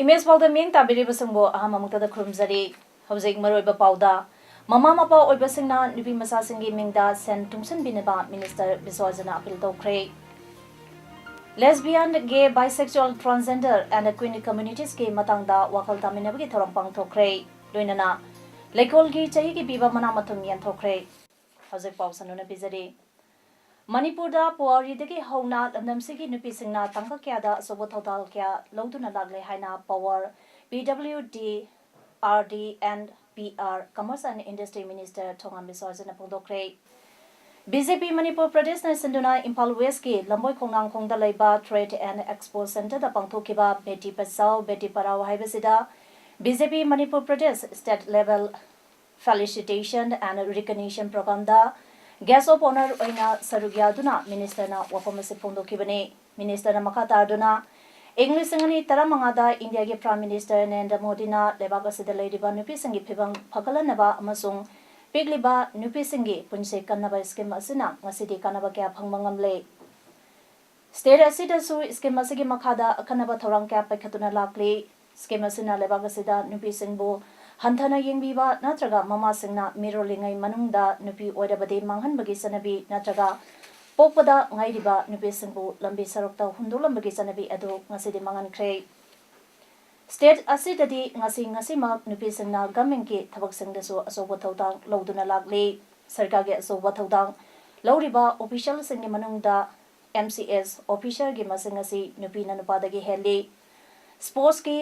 Image Paodam ming tabiri basungbo aham amukta da khurumzari hojik maroiba pauda mama mapa oibasingna nupi masasingi mingda sen tungsan binaba minister biswajana appeal tokre lesbian gay bisexual transgender and queer communities ke matangda wakal taminabagi thoram pangthokre loinana lekol gi chahi gi biba mana mathum yan thokre hojik pausanuna bizari Manipur da Puari degi hauna lamnamsigi nupi singna tangka kya da sobo total kya loduna lagle haina power PWD RD and PR Commerce and Industry Minister Thongam Biswajana Pongdokre BJP Manipur Pradesh na sinduna Impal West ki lamboi khongnang khongda leiba Trade and Expo Center da pangthokiba Beti Bachao Beti Padhao haibasida BJP Manipur Pradesh state level felicitation and recognition program da Guest of honor oina sarugya duna minister na wafamase phongdokibane minister na makata duna English ngani taramanga da India ge prime minister Narendra Modi na lebak asida leidiba nupi singi phibang phakalanaba amasung pigliba nupi singi punse kannaba scheme asina ngasidi kanaba kya phangmangamle state asida su scheme asigi makhada akanaba thorang kya paikhatuna lakle scheme asina lebak asida nupi singbo Hanthana yengbiba natraga mama singna mirolingai manungda nupi oidabade manghanbagi sanabi natraga pokpada ngairiba nupi singbu lambi sarokta hundolambagi sanabi adu ngasidi mangankhre state asidadi ngasi ma nupi singna government ki thabak singdasu asoba thodang loduna lagle sarkar ge asoba thodang loriba official singi manungda MCS official gi masingasi nupi nanupadagi heli sports ki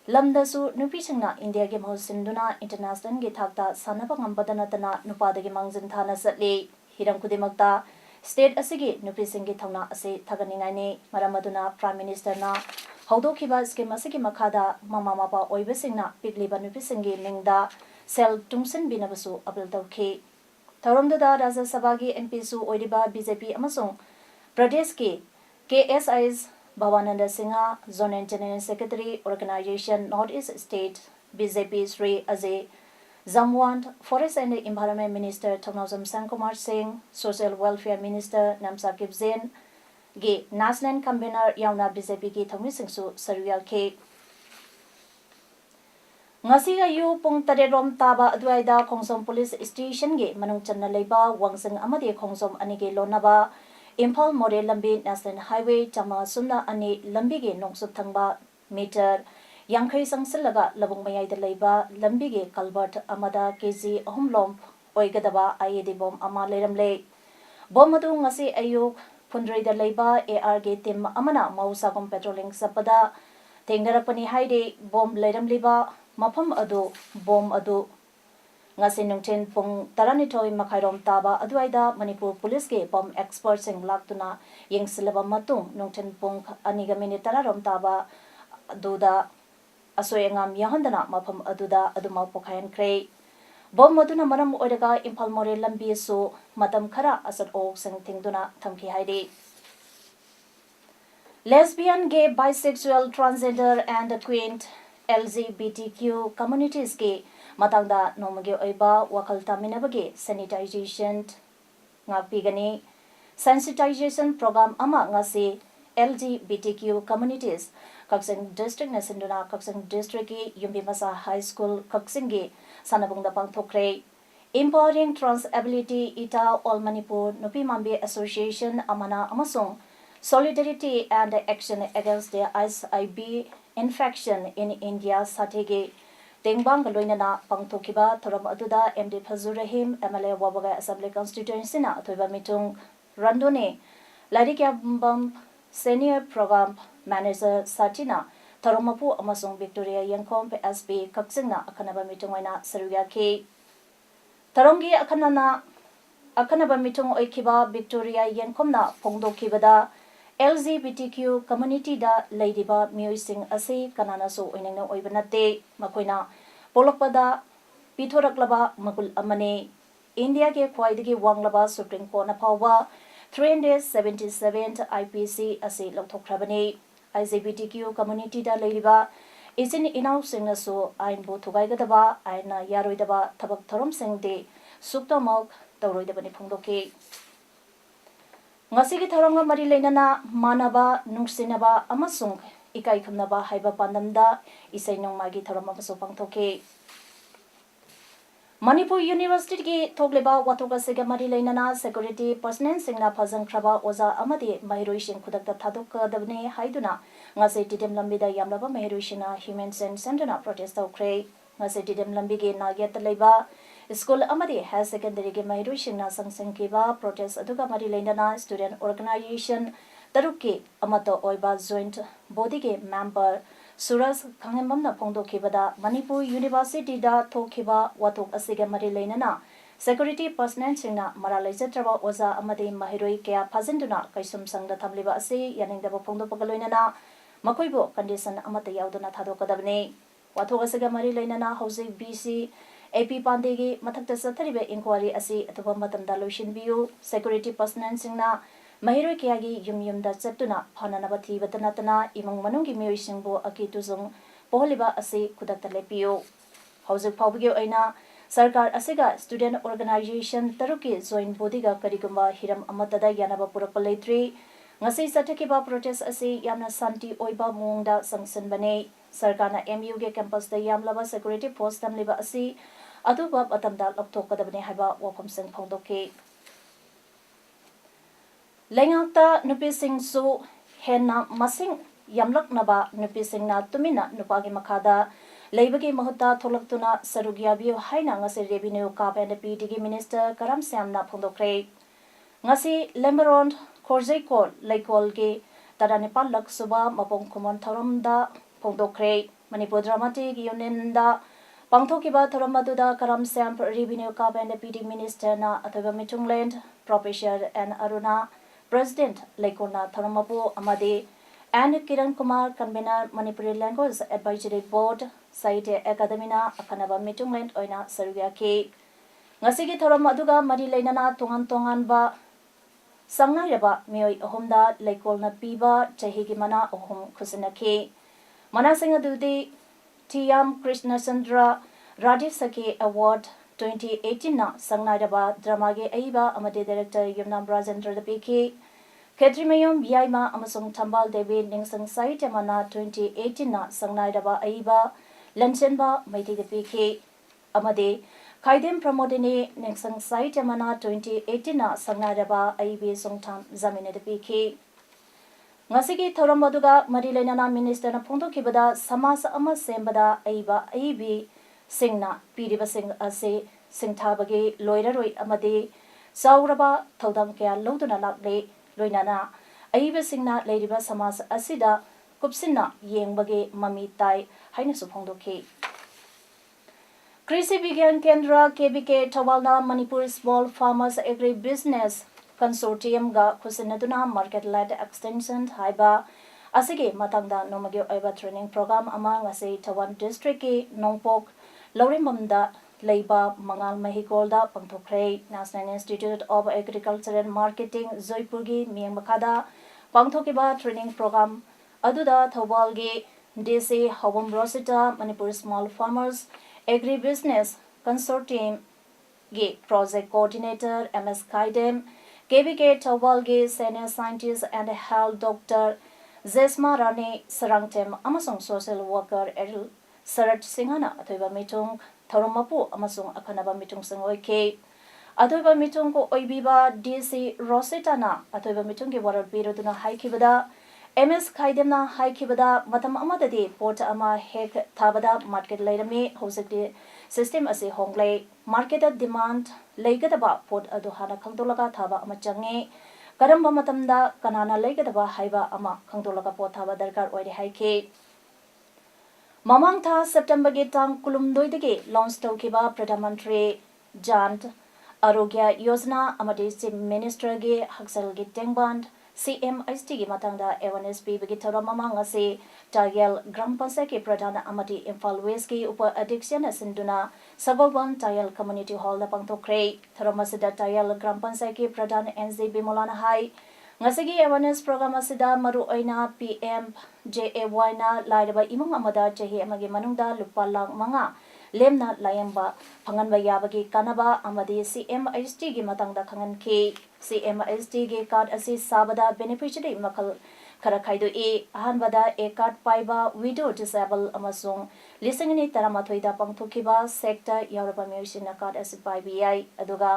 Lamdasu nupi singna India ge mahusinduna international ge thakta sanaba ngambadana tana nupadagi mangjin thana satli hiram kudimakta state asigi nupi singi thongna ase thaganingai ne maramaduna prime minister na haudokiba scheme asigi makhada mama mapa oibe singna pigliba nupi singi mingda sel tungsin binabasu apil tawkhi tharomda rajya sabha gi MP su oidiba BJP amasung Pradesh ki KSIs Bhavananda Singha, Zone and General Secretary, Organization Northeast State, BJP Sri Ajay Zamwant, Forest and Environment Minister Thongnawjam Sangkumar Singh, Social Welfare Minister Namsa Kipzen, Ge National Convener Yauna BJP Ki Thongmi Singsu Saruyal Ke. Ngasiga yu pung tarerom taba adwaida Khongsom Police Station ge manung channa leiba wangsing amade Khongsom anige lonaba Impal More Lambi National Highway Chama Sumna Ani Lambige Nongsuk Thangba meter Yankai Sangsilaga Labung Mayai de Leba Lambige Calvert Amada KG Ahumlom Oigadaba IED Bomb Ama Leramle Bomadu Ngasi Ayuk Pundre de Leba AR Ge Tim Amana Mausagom Patrolling Sapada Tengarapani Haide Bomb Leram Liba Mapam Adu Bomb Adu Ngasi nungchen pung taranithoi makhairom taba adwaida Manipur Police ke bomb experts sing laktuna yengsilaba matung nungchen pung aniga minute tararom taba duda asoyangam yahandana mafam aduda aduma pokhayan kre bomb maduna maram oidaga Impal More lambi su matam khara asat ok sing thingduna thamki haide lesbian gay bisexual transgender and queer LGBTQ communities ke matangda nomage oiba wakal taminabage sanitization ngapigani sensitization program ama ngasi LGBTQ communities Kaksing district nasinduna Kaksing district ki Yumbimasa high school Kaksing gi sanabungda pangthokre empowering trans ability ita all Manipur Nupi Mambi Association amana amasung solidarity and action against the SIB infection in India sathege Tengbang Loinana Pangtokiba, Thoram Aduda, MD Fazur Rahim, MLA Wabaga Assembly Constituency na Thoiba Mitung Randone, Larikabam Senior Program Manager Satina, Toromapu Amasung Victoria Yankom SB Kaksingna Akanaba Mitungana Saruya K. Tarongi Akanaba Mitung Oikiba Victoria Yankomna Pongdo Kibada LGBTQ community da Ladyba Musing Ase Kanana so Inano Oibanate Makoina पोलकपदा पिथोरक्लबा Mughal अमने India के ख्वाइदगी वांगलबा supreme court न फावबा 377 IPC असे लौथोख्रबने IGBTQ community दा लेरिबा इसिन इनाउ सिंगनसो आइन बो थुगाइगदबा आइन यारोइदबा थबक थरम सिंगदे सुक्तमक तौरोइदबने फोंदोके ngasi ki tharanga mari leinana manaba nungsinaba amasung ikai khamnaba haiba pandamda isai nongma gi tharama baso pangthoke Manipur University ki thogleba watoga sega mari leinana security personnel singna phajang khraba oza amadi mahiroi sing khudakta thadok dabne haiduna ngase tidem lambi da yamlaba mahiroi sina human center na protest tawkre ngase tidem lambi ge nagyat leiba School amadi high secondary ke mahiroi singna sangsang kiba protest aduga mari leinana student organization taruki amato oiba joint body ke member Suraj Khangembamna phongdokhibada Manipur University da thokhiba watok asiga mari leinana security personnel singna mara leijatraba oza amadi mahiroi kya phajinduna kaisum sangda thamliba ase yaningdaba phongdopagaloinana makoibo condition amata yauduna thadokadabne watok asiga mari leinana housing BC AP Pandegi mathakta satharibe inquiry asi atuba matamda loishinbiu security personnel singna mahiroi kyagi yumda chatuna phananaba thibatanatana imang manungi mioi singbo akituzung pohliba asi kudakta lepiu hauzik phawbigi aina sarkar asiga student organization taruki joint body ga karigumba hiram amatada yanaba purakpa leitri ngasi sathakiba protest asi yamna santi oiba mongda sanction bane sarkarna MU ge campus da yamlaba security force tamliba asi aduba batamda lapthokadabne haiba wakom sing phongdoke lengakta nupi sing su henna masing yamlaknaba nupi singna tumina nupagi makhada leibagi mahutta tholaktuna sarugyabiu haina ngase revenue ka PNPD minister karam samna phongdokre ngasi lemberon khorjai ko laikol ge tada nepal lak suba mapong khumon thoramda phongdokre manipur dramatic union da pangthokiba thoramadu da karam sam revenue ka PNPD minister na athoba mitungland professor and aruna President Laikona Tharamapu Amade and Kiran Kumar convener Manipuri Language Advisory Board Saite Academina Akanaba Mitungland Oina Sarugyake Ngasigi Tharamaduga Mari Lainana Tongan ba Sangnayaba Mioi Ohumda Laikolna Piba Chahigi Mana Ohum Kusinake Manasinga Dudi Tiam Krishna Sandra Rajiv Saki Award 2018 na Sangnayaba Dramage Aiba Amade Director Yumnam Rajendra Dapiki Ketrimayom Yaima Amasung Tambal Devi Ningsang Saitamana 2018 na Sangnayaba Aiba Lanchenba Maiti Dapiki Amade Kaidem Pramodini Ningsang Saitamana 2018 na Sangnayaba Aibi Songtam Zamine Dapiki Ngasigi Thoramaduga Marilenana Minister na Phongdokibada Samas Ama Sembada Aiba Aibi Singna piriba sing ase singthabagi loiraroi amade sauraba thodam kya loduna lakle loinana aiba singna leiriba samas asida kupsinna yengbage mami tai haina su phongdoke Krishi Vigyan Kendra KBK Thawalna Manipur Small Farmers Agri Business Consortium ga khusinaduna market led extension haiba asige matangda nomagyo aiba training program amang ase Tawan district ki Nongpok Laurimamda Leiba Mangal Mahigolda Pangthokre National Institute of Agriculture and Marketing Zoipurgi Miyangmakada Pangthokiba training program Aduda Thawalgi DC Hawam Rosita Manipur Small Farmers Agri Business Consortium Ge Project Coordinator MS Kaidem KBK Thawalgi Senior Scientist and Health Doctor Zesma Rani Sarangtem Amasong Social Worker Eril Sarat Singhana Athoiba Mitung Thoromapu Amasung Akanaba Mitung Sangoike Athoiba Mitung ko Oibiba DC Rositana Athoiba Mitung ki Warar Biroduna Haikibada MS Kaidemna Haikibada Matam Amadadi Port Ama Hek Tabada Market Lairami Hosiki System Ase Honglay Market Demand Laigadaba Port Aduhana Kangdolaga Thaba Amachangi Karamba Matamda Kanana Laigadaba Haiba Ama Kangdolaga Port Thaba Darkar Oide Haike Mamang tha September ge tang kulumdoidagi launch tawkiba Pradhan Mantri Jan Arogya Yojana amadi Chief Minister ge Haksal ge Tengband CMHT gi matangda awareness pibagi thoram mamang ase Tayal Gram Panchayat ki Pradhan amadi Imphal West ki Upa Addiction asinduna Sabalban Tayal Community Hall da pangthokre thoram asida Tayal Gram Panchayat ki Pradhan NZ Bimolana hai ngasigi awareness program asida maru oina PM JAY na lairaba imung amada chahi amagi manungda lupa lang manga lemna layamba phanganba yabagi kanaba amadi CMHT gi matangda khangan ki CMHT gi card asi sabada beneficiary makal khara khaido e ahanbada e card paiba widow disabled amasung lisingni taramathoida pangthokiba sector yaraba miyosina card asi paibi ai aduga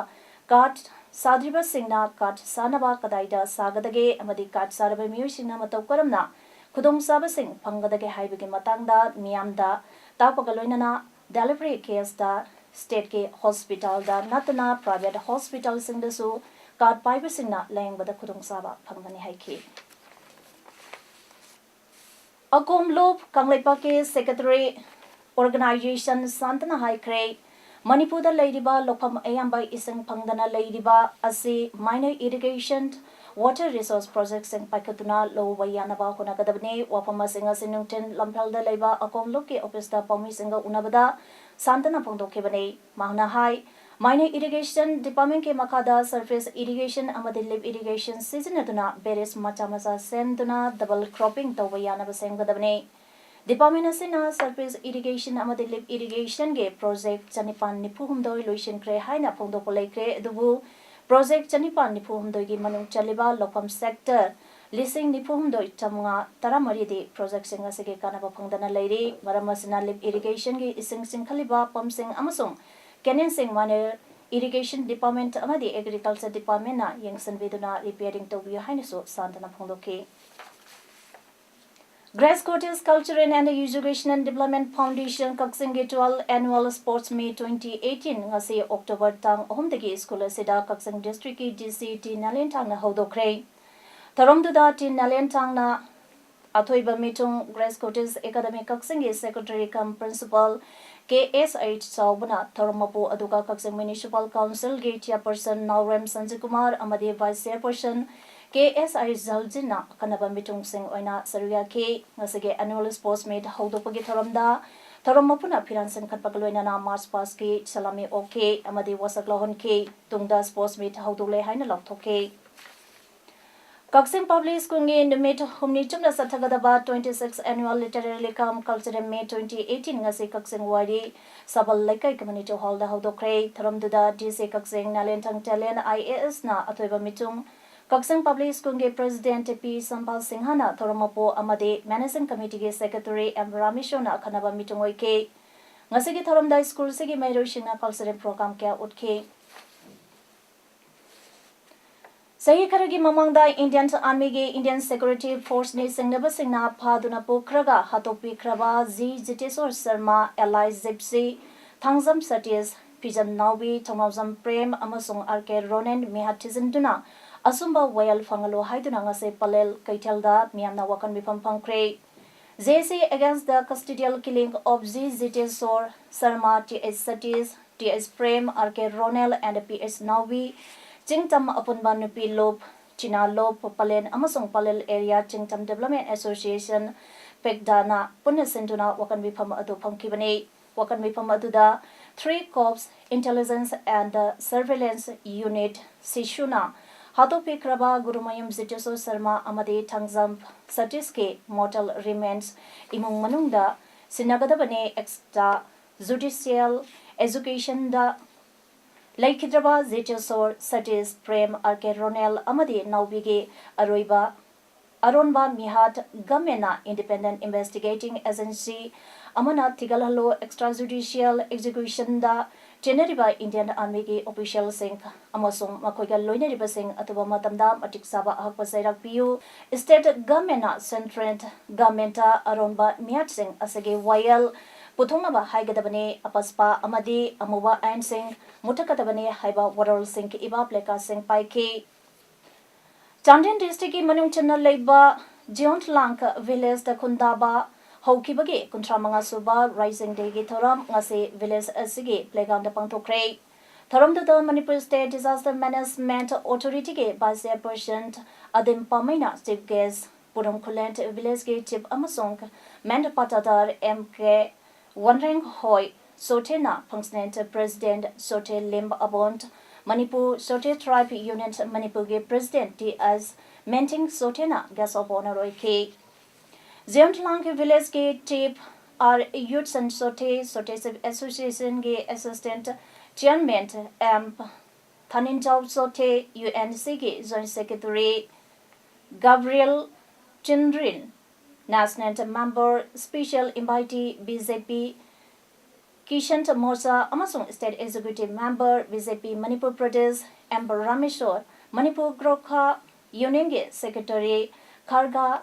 card sadriba singna card sanaba kadaida sagadage amadi card saraba miyosina matau karamna khudong saba sing phangadage haibagi matangda miyamda tapagaloinana delivery case da state ke hospital da natana private hospital sing da su card paiba singna langbada khudong saba phangani haiki Akom Lob Kangleipa ke Secretary Organization Santana Haikre Manipur da Ladyba Lokam Ayamba Isang Pangdana Ladyba Asi Minor Irrigation Water Resource Projects and Paikatuna Low Wayanaba Honakadabne Wapama Singa Sinungton Lampelda Leba Akom Loki Opesta Pomi Singa Unabada Santana Pongdokebane Mahna Hai Minor Irrigation Department ke Makada Surface Irrigation Amadi Lip Irrigation Season Aduna Beres Machamasa Senduna Double Cropping Tawayana Basengadabne Department Asina Surface Irrigation Amadi Lip Irrigation Ge Project Chanipan Nipuhumdoi Lucian Kre Haina Pongdopole Kre Dubu Project Chanipan Nipuhumdoi Gi Manung Chaliba Lokam Sector Lising Nipuhumdoi Chamunga Taramari di Project Singasige Kanaba Pongdana Lady Maramasina Lip Irrigation Ge Ising Singkaliba Pumsing Amasung Kenin Singh Minor Irrigation Department amadi Agriculture Department na yengsan veduna repairing to view hainaso santana phongdoki Grass Cottages Culture and Education and Development Foundation Kaksing 12 Annual Sports Meet 2018 ngasi October tang ohumdagi school sida Kaksing District ki DCT Nalentang na hodokre Taromduda tin Nalentang na Athoiba Mitung Grass Cottages Academy Kaksing Secretary cum Principal KSH Saubana Tharmapu Aduka Kaksing Municipal Council Gate Chairperson Naurem Sanjay Kumar Amadi Vice Chairperson KSH Zaljina Kanaba Mitung Singh Oina Saruya K Ngasige Annual Sports Meet Haudopagi Tharamda Tharamapuna Piransan Katpakaloina na March Pass K Salami OK Amadi Wasaklohon K Tungda Sports Meet Haudole Haina Loktoke Kaksing Public School in the Meet Humni Chumna Satagadaba 26th Annual Literary Cum Culture May 2018 ngasi Kaksing Wadi Sabal Lekai Community Hall da Haudokre Tharamduda DC Kaksing Nalentang Talen IAS na Atoiba Mitung Kaksing Public School ge President P Sampal Singhana Tharamapo Amade Managing Committee ge Secretary M Ramishona Kanaba Mitung Oike ngasi ge Tharamda School sigi Mairosina Culture Program kya utke Sahi karagi mamangda Indian Army ge Indian Security Force ni singnaba singna phaduna pokraga hatopi kraba Z Jitesor Sharma Eli Zipsi Thangzam Satis Pijan Nawi Thongawzam Prem amasung RK Ronen mihatizinduna asumba wayal fangalo haiduna ngase palel kaithelda miyamna wakan bifam phangkre JC against the custodial killing of Z Jitesor Sharma TS Satis TS Prem RK Ronel and PS Nawi Chingtam Apunba Nupi Lob, China Lob, Palen, Amasong Palel Area, Chingtam Development Association, Pekdana, Punasentuna, Wakan Bipam Adu Pamkibane, Wakan Bipam Aduda, 3 Corps, Intelligence and Surveillance Unit, Sishuna, Hatopi Kraba, Gurumayam Ziteso Sarma, Amade Tangzam, Satiske, Mortal Remains, Imung Manungda, Sinagadabane, Extra, Judicial, Education da, Laikidraba Zitesor Satis Prem RK Ronel Amadi Naubige Aroiba Aronba Mihat Gamena Independent Investigating Agency Amana Tigalalo Extrajudicial Execution da Generiba Indian Army ge Official Singh Amasung Makoiga Loineriba Singh Atuba Matamda Matik Saba Ahpasairak Piu State Gamena Central Gamenta Aronba Mihat Singh Asage Wayal Puthonaba Haigadabane Apaspa Amadi Amuba Ain Singh Mutakatabane Haiba Waral Singh Iba Pleka Singh Paike Chandian District Manung Channel Leba Jiont Lank Village the Kundaba Hokibage Kuntramanga Suba Rising Day Thoram Ngase Village Asige Playground the Pantokre Thoramduda Manipur State Disaster Management Authority ke Vice Chairperson Adim Pamaina Chief Guest Purum Kulent Village ke Chief Amasong Mand Patadar MK Wanreng Hoi Sotena Functionant President Sote Limb Abond Manipur Sote Tribe Union Manipur ke President T.S. Menting Sotena Gas of Honor Ke Zeontlang ke Village ke Chief R. Youth and Sote Association ke Assistant Chairman M. Thaninjau Sote UNC ke Joint Secretary Gabriel Chindrin National Member Special Invitee BJP Kishan Morsa Amasung State Executive Member BJP Manipur Pradesh M. Rameshwar Manipur Grokha Union ke Secretary Kharga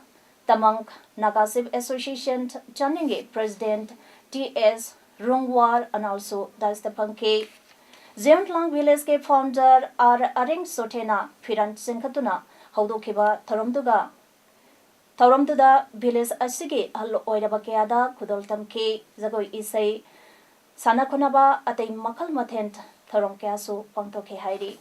Tamang Nagasib Association Channinge President T.S. Rungwar and also Dastapanke Zeontlang Village ke founder R. Aring Sotena Firan Sinkatuna Haudokiba Thoramduda Village Asigi Halo Oirabakada Kudoltam Ke Zagoi Isai Sanakunaba at a Makal Matent Thorom Kasu Pangtoke Hairi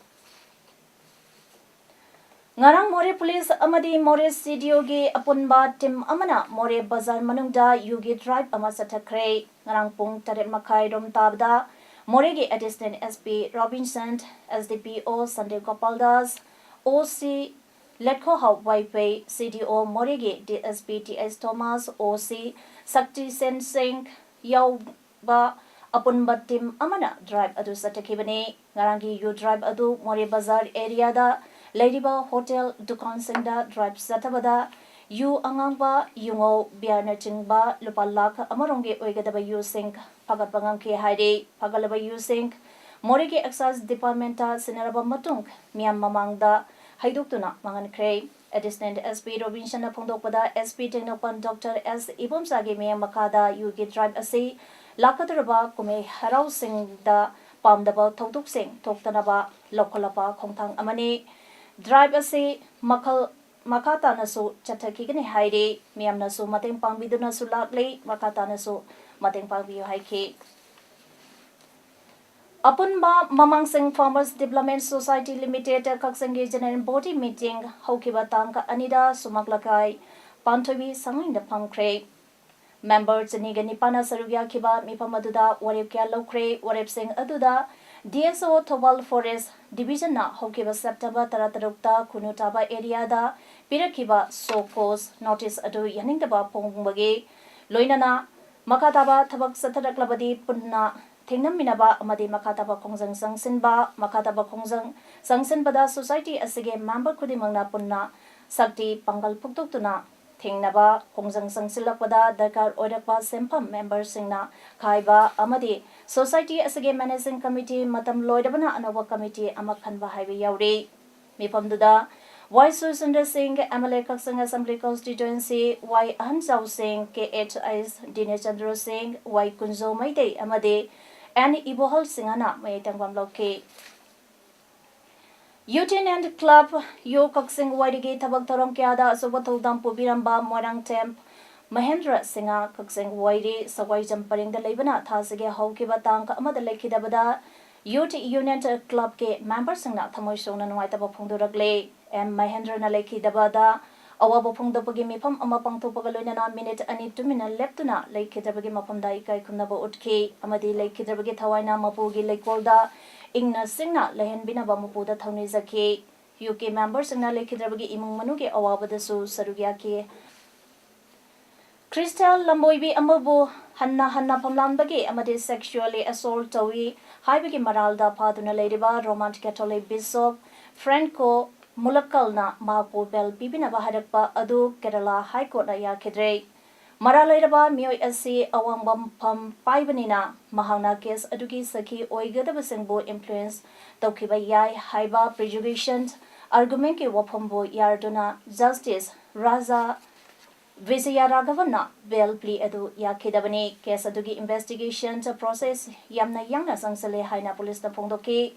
Ngarang More Police Amadi More CDO ge Apunba Tim Amana More Bazar Manungda Yugi Tribe Amasata Kray Ngarang Pung Taret Makai Rom Tabda Morege Assistant SP Robinson SDPO Sunday Gopaldas OC Letko Hau Waipe CDO Morege DSP TS Thomas OC Sakti Sen Singh Yauba Apunba Tim Amana Drive Adu Satakibane Ngarangi U Drive Adu More Bazar Area da Ladyba Hotel Dukan Singda Drive Satabada Yu Angangba Yungo Biana Chingba Lupalak Amaronge Oigadaba Yu Sink Pagat Bangam Ke Haide Pagalaba Yu Sink Morege Excise Departmenta Sineraba Matung Miam Mamangda Haiduktuna Mangan Kray Assistant SP Robinson Pongdopada SP Technopan Dr. S. Ibumsage Miam Makada Yugi Drive Asi Lakadaraba Kume Harau Singh da Pamdaba Toktuk Singh Toktanaba Lokalapa Kongtang Amani Drive Asi Makata Nasu Chatakigani Haide Miam Nasu Mating Pangviduna Sulakli Makata Nasu Mating Pangvio Haike Apunba Mamang Singh Farmers Development Society Limited Kaksangi General Body Meeting Haukiba Tanka Anida Sumaklakai Pantobi Sangin the Pangkre Members Nigani Pana Sarugya Kiba Mipamaduda Waripkia Lokre Warip Singh Aduda DSO Tobal Forest Division na Hokiba September Taratarukta Kunutaba area da Pirakiba Sokos Notice Adu Yaningaba Pongbage Loinana Makataba Tabak Sataraklabadi Punna Tingnam Minaba Amadi Makataba Kongzang Sangsinba Makataba Kongzang Sangsinbada Society Asige Member Kudimangna Punna Sakti Pangal Puktuna Tingnaba Kongzang Sangsilakpada Dakar Odapa Sempam Member Singna Kaiba Amadi Society Asige Managing Committee Matam Loidabana Anawa Committee Amakhanba Highway Yauri Mipamduda Y. Sundar Singh MLA Kaksang Assembly Constituency Y. Hanjau Singh KHIS Dinesh Chandra Singh Y. Kunzo Maide Amade and Ibohal Singhana Maytangwam Loke Lieutenant Club Yo Kaksing Waidigi Tabak Torom Kiada Sobatodam Pubiramba Morang Temp Mahendra Singha Kaksing Waidi Sawai Jamparing the Labana Tasige Hokiba Tank Amada Lekidabada Youth Union Club ke member Singna Tamoshona Waitaba Pungduragle and Mahendra Naleki Dabada Awaba Pungdapagi Mipam Amapang Topagaluna minute and 2 minute leptuna Lake Kitabagi Mapam Daika Kunaba Utke Amadi Lake Kitabagi Tawaina Mapugi Lake Volda Ingna Singna Lehen Binaba Mapuda Taunizake UK members Singna Lake Kitabagi Imung Manuke Awabadasu Sarugiake Crystal Lamboibi Amabu Hanna Pamlambagi Amadi sexually assault Tawi Haibigi Maralda Paduna Ladyba Roman Catholic Bishop Franco Mulakalna Mapu Bel Bibinaba Hadakpa Adu Kerala High Court Yakidre Maralairaba Mio Asi Awambam Pam Paibanina Mahana case Adugi Saki Oigadaba Singbo influence Tokiba Yai Haiba Prejudication Argument Wapambo Yarduna Justice Raza Vizaya Raghavana Bell plea Edu Yakidabani case Adugi investigation process Yamna Yana Sangsale Haina Police the Pondoki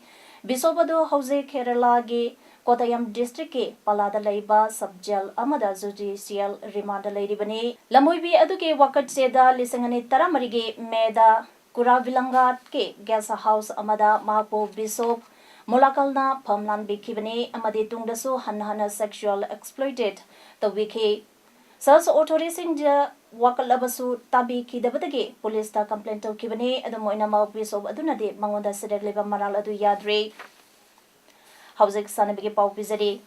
Bisobado Jose Kerala Gi Kottayam District ke Palada Laiba Subjail Amada Judicial Remand Lady Bani Lamuibi Aduke Wakat Seda Lisangani Taramarige Meda Kuravilangat ke guest house amada mahakpo Bishop Molakalna Pamlan Bikibani amadi tungdasu hanhana sexual exploited the wiki. Such authorities in the wakalabasu tabi kidabadagi police ta complaint to kibani adamoina mau Bishop adunadi mangonda sedegliba maral adu yadre. Housing sanabigi pau bizari.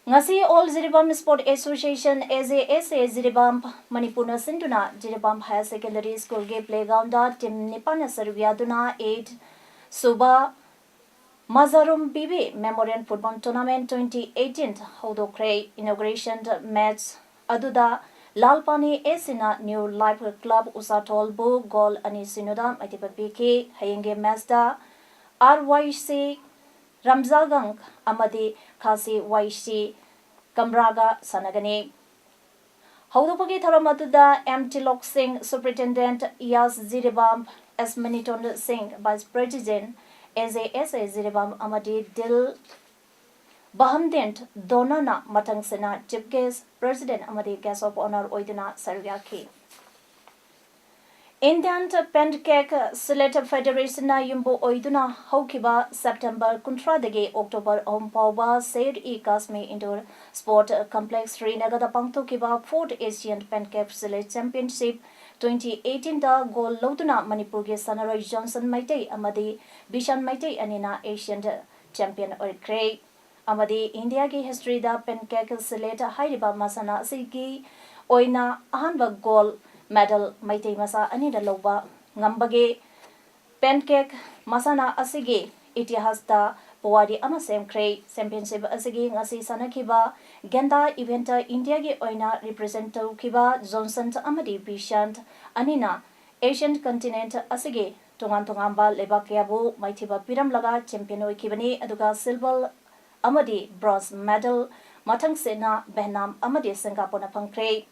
Ngasi All Jiribam Sport Association AJSA Jiribam Manipurna Sinduna Jiribam Higher Secondary School ge playground da team Nipana Serviaduna 8 Suba Mazarum Bibi Memorial Football Tournament 2018 Hodokre inauguration match Aduda Lalpani Esina New Life Club Usatol Bu Goal Ani Sinudam Atipa PK Hayenge Mazda RYC Ramzagang Amadi Kasi YC Kamraga Sanagani Haudupagi Tharamatuda M. Tilok Singh Superintendent Yas Ziribam S. Maniton Singh Vice President AJSA Ziribam Amadi Dil Bahamdent Donana Matang Sena Chief Guest President Amadi Guest of Honor Oiduna Sargaki Indian Pancake Select Federation na Yumbo Oiduna Haukiba September Kuntradagi October Ompauba Said E Kasmi Indoor Sport Complex Srinagar Pangtokiba 4th Asian Pancake Select Championship 2018 da goal Loduna Manipur ge Sanarai Johnson Maitei Amadi Bishan Maitei Anina Asian Champion Orkray Amadi India ge history da Pancake Select Hairiba Masana Sigi Oina Ahanba goal medal Maitei Masa Anida Loba Ngambage Pancake Masana Asigi Itihasta Powadi Amasem Kray Championship Asigi Ngasi Sanakiba Genda Eventa India Ge Oina Representative Kiba Johnson Amadi Bishant Anina Asian Continent Asigi Tungan Tungamba Lebakiabu Maitiba Piram Laga Champion Kibani Aduga Silver Amadi Bronze Medal Matang Sena Behnam Amadi Singapore Pangkray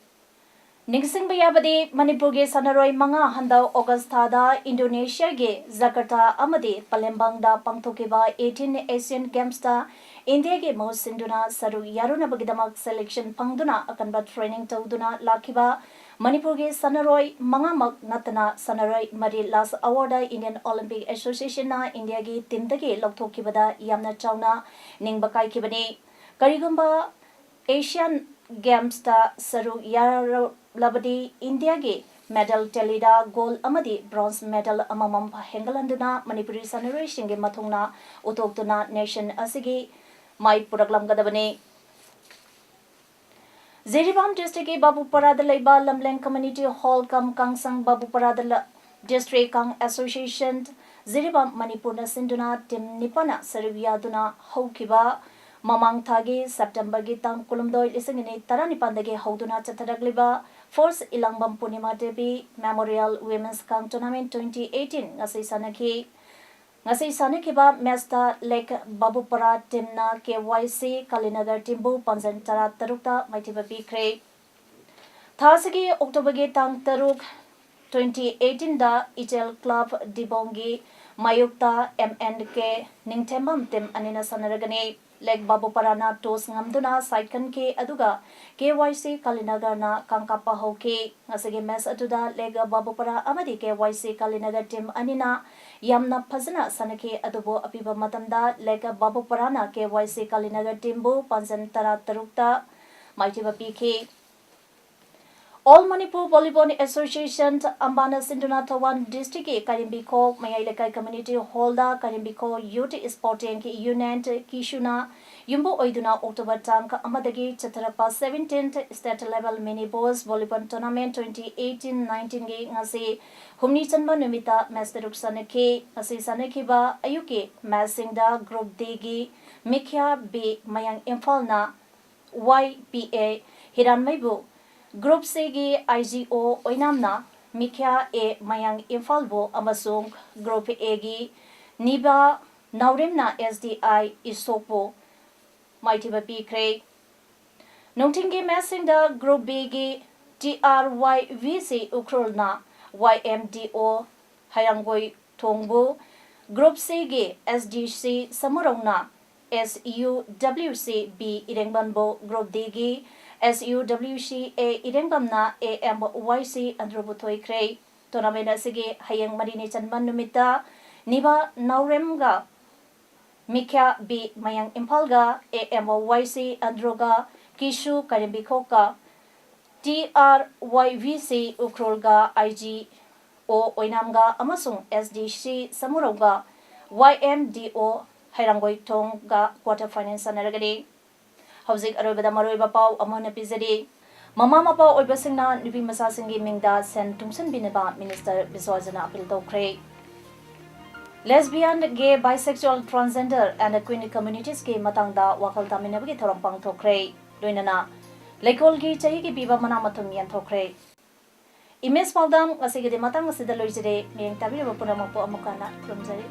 Ningsing Bayabadi, Manipur ge Sanaroi Manga Handa Augustada, Indonesia ge Jakarta Amadi, Palembang da Pangtokiba 18 Asian Games da, India ge Mo Sinduna Saru Yaruna Bagidamak selection Pangduna Akanba training Tauduna Lakiba, Manipur ge Sanaroi Manga Mak Natana Sanaroi Mari Last Award Indian Olympic Association na India ge Timdage Loktokibada Yamna Chauna Ningbakai Kibani, Karigumba Asian Games da Saru Yaro Labadi India ge medal Telida gold amadi bronze medal amamam hengalanduna Manipuri Sanare Shinge Matungna Utoktuna Nation Asigi Mai Puraklam Gadabane Zeribam District Babu Parada Leba Lamleng Community Hall Kam Kangsang Babu Parada District Kang Association Zeribam Manipurna Sinduna Tim Nipana Sarivia Duna Hokiba Mamang Thagi September Gitang Kulumdoi Lisingini Taranipandagi Hauduna Chataragliba Force Ilangbam Punima Devi Memorial Women's Kang Tournament 2018 Ngasi Sanakiba Mesta Lake Babupara Timna KYC Kalinagar Timbu Panjan Tara Tarukta Maitiba Pikre Thasagi October Gitang Taruk 2018 da Ichel Club Dibongi Mayukta MNK Ningtembam Tim Anina Sanaragani Leg Babu Parana Tos Ngamduna Saikan Ke Aduga KYC Kalinagarna Kankapa Hoke Ngasagi Mes Aduda Lega Babu Para Amadi KYC Kalinagar Tim Anina Yamna Pazana Sanake Adubo Apiba Matamda Lega Babu Parana KYC Kalinagar Timbu Panjan Tara Tarukta Maitiba PK All Manipur Volleyball Association Ambana Sinduna Tawan District Karimbiko Mayailekai Community Holda Karimbiko Youth Sporting Union Kishuna Yumbo Oiduna October Tank Amadagi Chatarapa 17th State Level Mini Boys Volleyball Tournament 2018-19 Ge Ngasi Humni Chanba Numita Masteruk Sanake Ngasi Sanakiba Ayuki Masingda Group D Gi Mikya B Mayang Infalna YPA Hiran Maibu Group C gi IGO Oinamna Mikya A Mayang Infalbo Amasung Group A gi Niba Naurimna SDI Isopo Maitiba Pikre Notingi Massinda Group B gi TRYVC Ukrulna YMDO Hayangoi Tongbu Group C gi SDC Samurongna SUWC B Irengbanbo Group D gi SUWC A Irengamna AMYC Androbutoi Kray tournament asigi hayang marini chanban numita niba nauremga Mikya B Mayang Impalga AMOYC Androga Kishu Karimbikoka TRYVC Ukrolga IG O Oinamga Amasung SDC Samuroga YMDO Hairangoi Tonga quarter finals sanaragadi Hauzik Arabada Maroiba Pau Amona Pizadi Mama Mapa Oibasingna Nubi Masasingi Mingda Sen Tungsan Binaba Minister Biswajana Apil Tokre Lesbian, gay, bisexual, transgender and queer communities ke matangda wakal taminabagi thorong pang thokre loinana lekol gi chahi ki biba mana mathum yan thokre Image Paodam asigi de matang asida loijere meng tabi ba punampo amukana krumjari